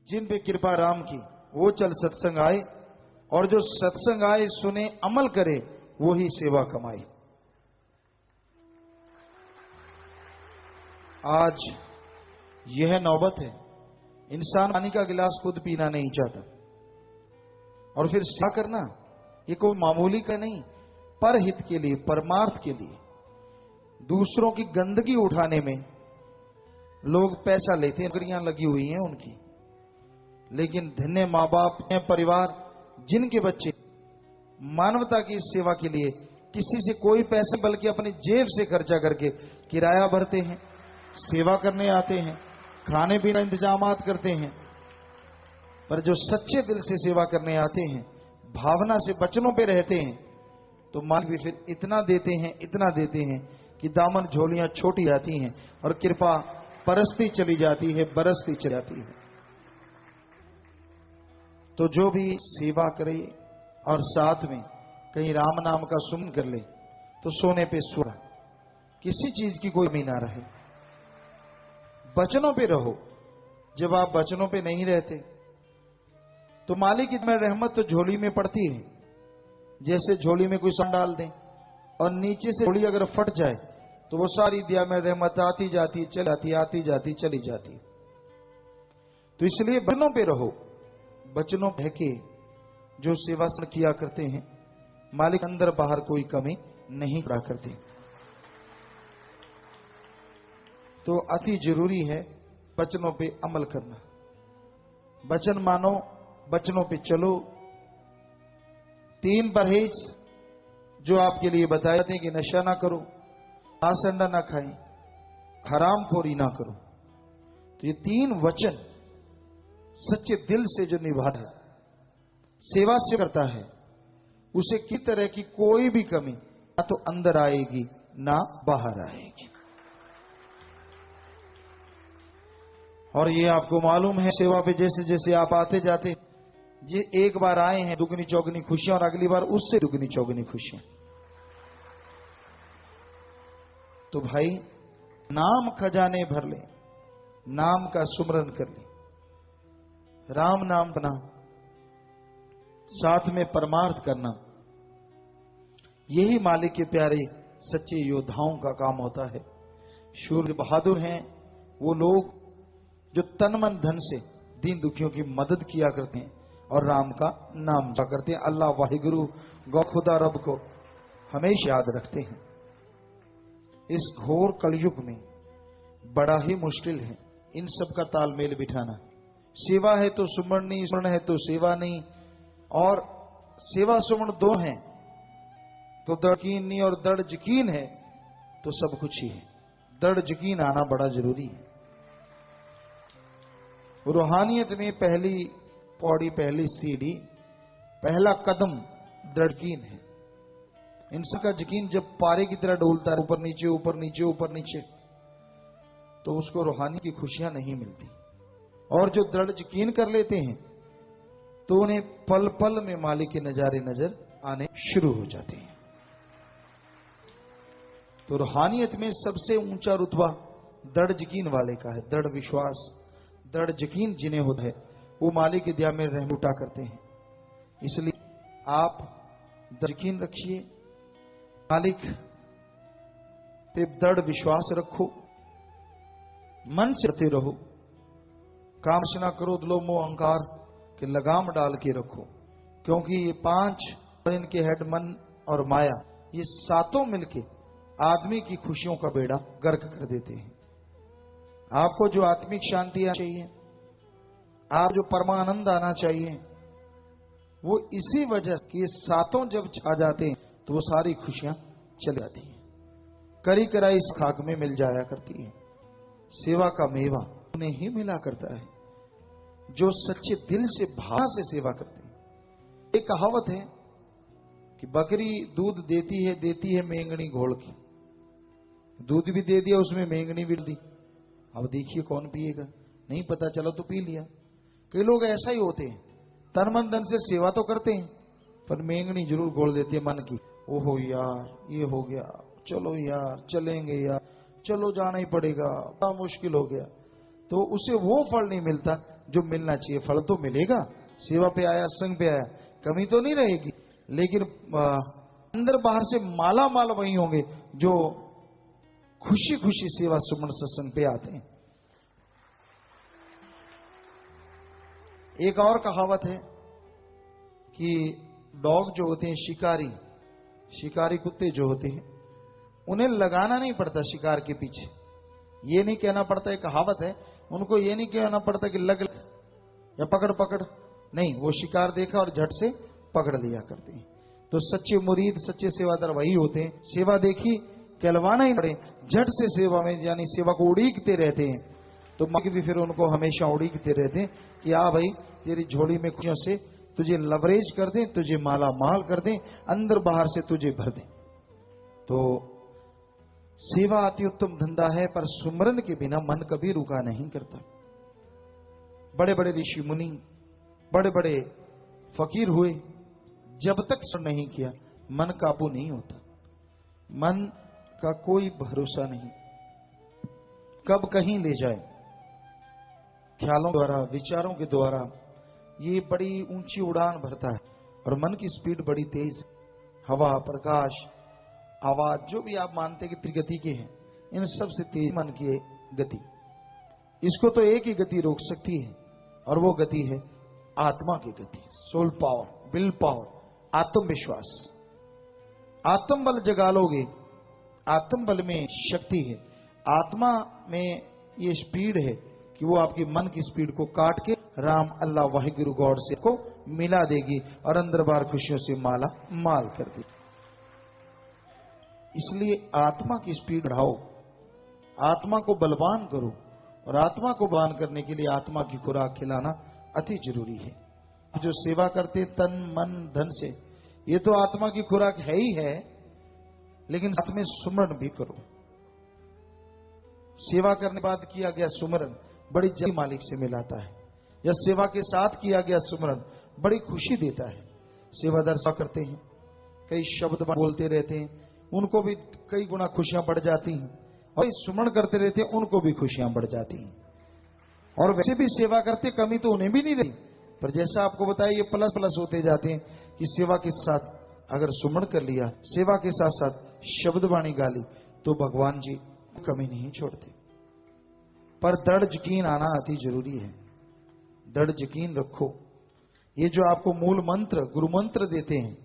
जिन पे कृपा राम की वो चल सत्संग आए, और जो सत्संग आए सुने अमल करे वो ही सेवा कमाए। आज यह नौबत है, इंसान पानी का गिलास खुद पीना नहीं चाहता, और फिर सेवा करना ये कोई मामूली का नहीं, परहित के लिए, परमार्थ के लिए, दूसरों की गंदगी उठाने में लोग पैसा लेते हैं, नौकरियां लगी हुई हैं उनकी, लेकिन धन्य मां बाप हैं, परिवार जिनके बच्चे मानवता की सेवा के लिए किसी से कोई पैसा बल्कि अपनी जेब से खर्चा करके किराया भरते हैं, सेवा करने आते हैं, खाने पीने इंतजामात करते हैं। पर जो सच्चे दिल से सेवा करने आते हैं, भावना से वचनों पे रहते हैं, तो मालिक भी फिर इतना देते हैं कि दामन झोलियां छोटी जाती हैं और कृपा परसती चली जाती है, बरसती चली जाती है। तो जो भी सेवा करे और साथ में कहीं राम नाम का सुमन कर ले तो सोने पे सुहा, किसी चीज की कोई कमी ना रहे। वचनों पे रहो। जब आप वचनों पे नहीं रहते तो मालिक की रहमत तो झोली में पड़ती है, जैसे झोली में कोई सामान डाल दें और नीचे से झोली अगर फट जाए तो वो सारी दिया में रहमत आती जाती चली जाती, आती जाती चली जाती। तो इसलिए वचनों पे रहो, वचनों बह के जो सेवा किया करते हैं, मालिक अंदर बाहर कोई कमी नहीं पड़ा करते। तो अति जरूरी है वचनों पे अमल करना। वचन मानो, वचनों पे चलो। 3 परहेज जो आपके लिए बताए जाते हैं कि नशा ना करो, मांस अंडा ना खाएं, हरामखोरी ना करो। तो ये 3 वचन सच्चे दिल से जो निभाता है, सेवा से करता है, उसे किसी तरह की कोई भी कमी ना तो अंदर आएगी ना बाहर आएगी। और ये आपको मालूम है, सेवा पे जैसे जैसे आप आते जाते, जे एक बार आए हैं दुगनी चौगनी खुशियां, और अगली बार उससे दुगनी चौगनी खुशियां। तो भाई नाम खजाने भर ले, नाम का सुमरन कर ले, राम नाम बना, साथ में परमार्थ करना, यही मालिक के प्यारे सच्चे योद्धाओं का काम होता है। शूर बहादुर हैं वो लोग जो तन मन धन से दीन दुखियों की मदद किया करते हैं और राम का नाम जा करते हैं। अल्लाह वाहिगुरु गौ खुदा रब को हमेशा याद रखते हैं। इस घोर कलयुग में बड़ा ही मुश्किल है इन सब का तालमेल बिठाना। सेवा है तो सुमरण नहीं, सुमरण है तो सेवा नहीं, और सेवा सुमरण दो हैं तो दृढ़ यकीन नहीं, और दृढ़ यकीन है तो सब कुछ ही है। दृढ़ यकीन आना बड़ा जरूरी है। रूहानियत में पहली पौड़ी, पहली सीढ़ी, पहला कदम दृढ़ यकीन है। इंसान का यकीन जब पारे की तरह डोलता है, ऊपर नीचे ऊपर नीचे ऊपर नीचे, तो उसको रूहानी की खुशियां नहीं मिलती। और जो दृढ़ यकीन कर लेते हैं तो उन्हें पल पल में मालिक के नजारे नजर आने शुरू हो जाते हैं। तो रूहानियत में सबसे ऊंचा रुतबा दृढ़ यकीन वाले का है। दृढ़ विश्वास, दृढ़ यकीन जिन्हें होता है वो मालिक की दया में रहम लुटा करते हैं। इसलिए आप दृढ़ यकीन रखिए, मालिक पे दृढ़ विश्वास रखो, मन से करते रहो, कामना ना करो, दिलो मोह अहंकार के लगाम डाल के रखो, क्योंकि ये 5 और इनके हेड मन और माया, ये 7 मिलके आदमी की खुशियों का बेड़ा गर्क कर देते हैं। आपको जो आत्मिक शांति आना चाहिए, आप जो परमानंद आना चाहिए, वो इसी वजह कि ये 7 जब छा जाते हैं तो वो सारी खुशियां चली जाती हैं, करी कराई इस खाक में मिल जाया करती है। सेवा का मेवा उन्हें ही मिला करता है जो सच्चे दिल से भाव से सेवा करते हैं। एक कहावत है कि बकरी दूध देती है मेंगनी घोल की। दूध भी दे दिया, उसमें मेंगनी भी दी, अब देखिए कौन पिएगा, नहीं पता चला तो पी लिया। कई लोग ऐसा ही होते हैं, तन मन धन से सेवा तो करते हैं पर मेंगनी जरूर घोल देते हैं मन की। ओहो यार ये हो गया, चलो यार चलेंगे यार, चलो जाना ही पड़ेगा, बड़ा मुश्किल हो गया। तो उसे वो फल नहीं मिलता जो मिलना चाहिए। फल तो मिलेगा, सेवा पे आया, संग पे आया, कमी तो नहीं रहेगी, लेकिन अंदर बाहर से माला माल वही होंगे जो खुशी खुशी सेवा सुमन सत्संग पे आते हैं। एक और कहावत है कि डॉग जो होते हैं, शिकारी कुत्ते जो होते हैं, उन्हें लगाना नहीं पड़ता शिकार के पीछे। ये नहीं कहना पड़ता, एक कहावत है, उनको ये नहीं कहना पड़ता कि लग या पकड़ पकड़, नहीं, वो शिकार देखा और झट से पकड़ लिया करते हैं। तो सच्चे मुरीद, सच्चे सेवादार वही होते हैं, सेवा देखी कहलवाना ही पड़े, झट से सेवा में, यानी सेवा को उड़ीकते रहते हैं। तो मालिक भी फिर उनको हमेशा उड़ीकते रहते हैं कि आ भाई, तेरी झोली में खुशियों से तुझे लवरेज कर दें, तुझे माला माल कर दें, अंदर बाहर से तुझे भर दें। तो सेवा अति उत्तम धंधा है, पर सुमरन के बिना मन कभी रुका नहीं करता। बड़े बड़े ऋषि मुनि, बड़े बड़े फकीर हुए, जब तक स्मरण नहीं किया मन काबू नहीं होता। मन का कोई भरोसा नहीं, कब कहीं ले जाए। ख्यालों द्वारा, विचारों के द्वारा ये बड़ी ऊंची उड़ान भरता है, और मन की स्पीड बड़ी तेज। हवा, प्रकाश, आवाज, जो भी आप मानते हैं कि गति के हैं, इन सब से तेज मन की गति। इसको तो एक ही गति रोक सकती है, और वो गति है आत्मा की गति, सोल पावर, विल पावर, आत्मविश्वास। आत्म बल जगा लोगे, आत्म बल में शक्ति है, आत्मा में ये स्पीड है कि वो आपकी मन की स्पीड को काट के राम, अल्लाह, वाहिगुरु, गॉड से को मिला देगी, और अंदर बाहर खुशियों से माला माल कर देगी। इसलिए आत्मा की स्पीड बढ़ाओ, आत्मा को बलवान करो, और आत्मा को बलवान करने के लिए आत्मा की खुराक खिलाना अति जरूरी है। जो सेवा करते तन मन धन से, ये तो आत्मा की खुराक है ही है, लेकिन साथ में सुमरन भी करो। सेवा करने के बाद किया गया सुमरन बड़ी जल्दी मालिक से मिलाता है, या सेवा के साथ किया गया सुमरन बड़ी खुशी देता है। सेवादार सेवा करते हैं, कई शब्द बोलते रहते हैं, उनको भी कई गुना खुशियां बढ़ जाती हैं, और सुमरण करते रहते हैं, उनको भी खुशियां बढ़ जाती हैं। और वैसे भी सेवा करते, कमी तो उन्हें भी नहीं रही, पर जैसा आपको बताया, ये प्लस प्लस होते जाते हैं कि सेवा के साथ अगर सुमरण कर लिया, सेवा के साथ साथ शब्द वाणी गाली, तो भगवान जी कमी नहीं छोड़ते। पर दृढ़ यकीन आना अति जरूरी है। दृढ़ यकीन रखो। ये जो आपको मूल मंत्र, गुरु मंत्र देते हैं,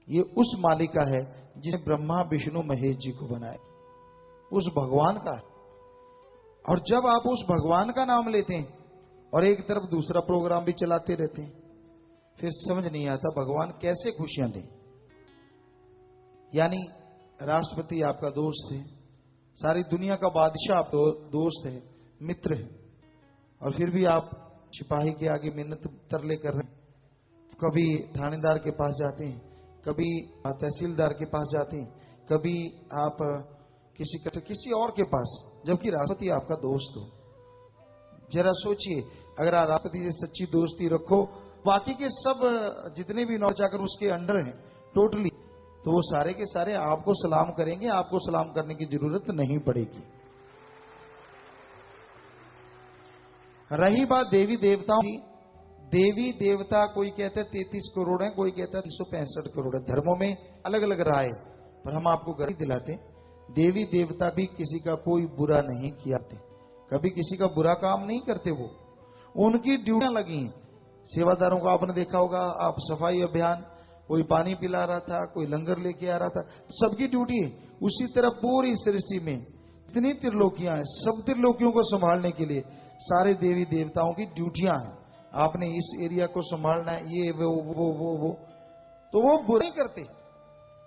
ये उस मालिक का है जिसने ब्रह्मा विष्णु महेश जी को बनाया, उस भगवान का है। और जब आप उस भगवान का नाम लेते हैं और एक तरफ दूसरा प्रोग्राम भी चलाते रहते हैं, फिर समझ नहीं आता भगवान कैसे खुशियां दें। यानी राष्ट्रपति आपका दोस्त है, सारी दुनिया का बादशाह आप दोस्त है, मित्र है, और फिर भी आप सिपाही के आगे मिन्नत तरले कर रहे हैं। कभी थानेदार के पास जाते हैं, कभी तहसीलदार के पास जाते हैं, कभी आप किसी और के पास, जबकि राष्ट्रपति आपका दोस्त हो। जरा सोचिए, अगर आप राष्ट्रपति से सच्ची दोस्ती रखो, बाकी के सब जितने भी नौकर चाकर उसके अंडर हैं टोटली, तो वो सारे के सारे आपको सलाम करेंगे, आपको सलाम करने की जरूरत नहीं पड़ेगी। रही बात देवी देवताओं की, देवी देवता कोई कहता है 33 करोड़ है, कोई कहता है 365 करोड़ है। धर्मों में अलग अलग राय, पर हम आपको गारंटी दिलाते, देवी देवता भी किसी का कोई बुरा नहीं किया, कभी किसी का बुरा काम नहीं करते। वो उनकी ड्यूटियां लगी हैं। सेवादारों को आपने देखा होगा, आप सफाई अभियान, कोई पानी पिला रहा था, कोई लंगर लेके आ रहा था, सबकी ड्यूटी है। उसी तरह पूरी सृष्टि में इतनी त्रिलोकियां हैं, सब त्रिलोकियों को संभालने के लिए सारे देवी देवताओं की ड्यूटियां हैं। आपने इस एरिया को संभालना है, ये वो तो वो बुरे करते,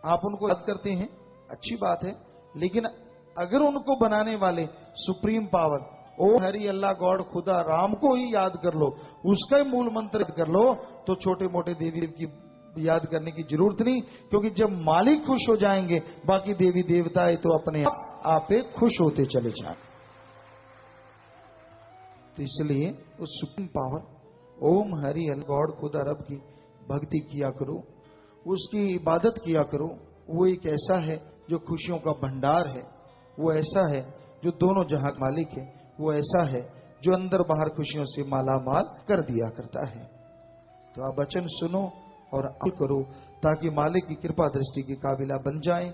आप उनको याद करते हैं, अच्छी बात है। लेकिन अगर उनको बनाने वाले सुप्रीम पावर, ओ हरि अल्लाह गॉड खुदा राम को ही याद कर लो, उसका ही मूल मंत्र कर लो, तो छोटे मोटे देवी देव की याद करने की जरूरत नहीं। क्योंकि जब मालिक खुश हो जाएंगे, बाकी देवी देवता तो अपने आप खुश होते चले जाए। तो इसलिए उस सुप्रीम पावर ओम हरि अल्लाह गॉड खुदा रब की भक्ति किया करो, उसकी इबादत किया करो। वो एक ऐसा है जो खुशियों का भंडार है, वो ऐसा है जो दोनों जहां का मालिक है, वो ऐसा है जो अंदर बाहर खुशियों से माला माल कर दिया करता है। तो आप वचन सुनो और अमल करो ताकि मालिक की कृपा दृष्टि की काबिला बन जाए।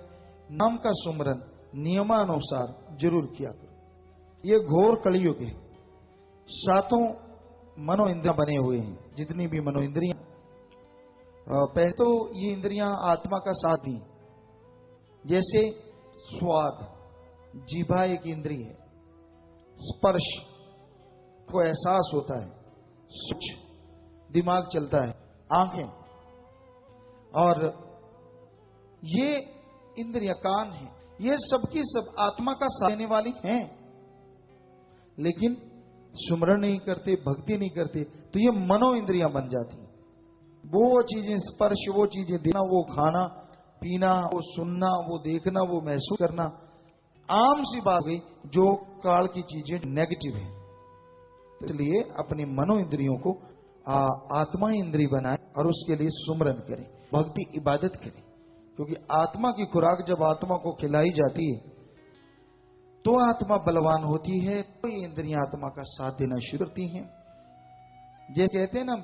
नाम का सुमरन नियमानुसार जरूर किया करो। ये घोर कलयुग है। सातों मनो इंद्रियां बने हुए हैं, जितनी भी मनो इंद्रियां। पहले तो ये इंद्रियां आत्मा का साथ दी, जैसे स्वाद, जीभा एक इंद्रिय है, स्पर्श को एहसास होता है, सूच दिमाग चलता है, आंखें, और ये इंद्रियां कान है, ये सबकी सब आत्मा का साथ देने वाली हैं। लेकिन सुमरण नहीं करते, भक्ति नहीं करते, तो ये मनो इंद्रियां बन जाती। वो चीजें स्पर्श, वो चीजें देना, वो खाना पीना, वो सुनना, वो देखना, वो महसूस करना आम सी बात गई, जो काल की चीजें नेगेटिव है। इसलिए अपने मनो इंद्रियों को आत्मा इंद्रिय बनाए और उसके लिए सुमरन करें, भक्ति इबादत करें। क्योंकि आत्मा की खुराक जब आत्मा को खिलाई जाती है तो आत्मा बलवान होती है, तो ये इंद्रियां आत्मा का साथ देना शुरू करती हैं। जैसे कहते हैं ना,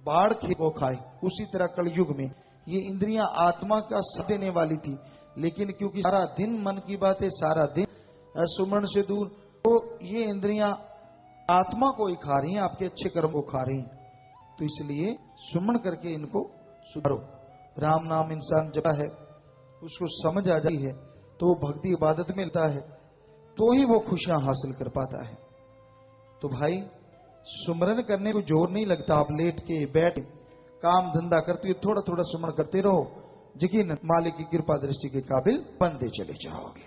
बाढ़ वो खाए, उसी तरह कलयुग में ये इंद्रियां आत्मा का साथ देने वाली थी, लेकिन क्योंकि सारा दिन मन की बात है, सारा दिन सुमरण से दूर, तो ये इंद्रियां आत्मा को ही खा रही हैं, आपके अच्छे कर्म को खा रही हैं। तो इसलिए सुमरण करके इनको सुधारो। राम नाम इंसान जपता है, उसको समझ आ जाती है, तो भक्ति इबादत में मिलता है, तो ही वो खुशियां हासिल कर पाता है। तो भाई, सुमरन करने को जोर नहीं लगता। आप लेट के बैठ काम धंधा करते हुए थोड़ा थोड़ा सुमरण करते रहो, यकीन मालिक की कृपा दृष्टि के काबिल बनते चले जाओगे।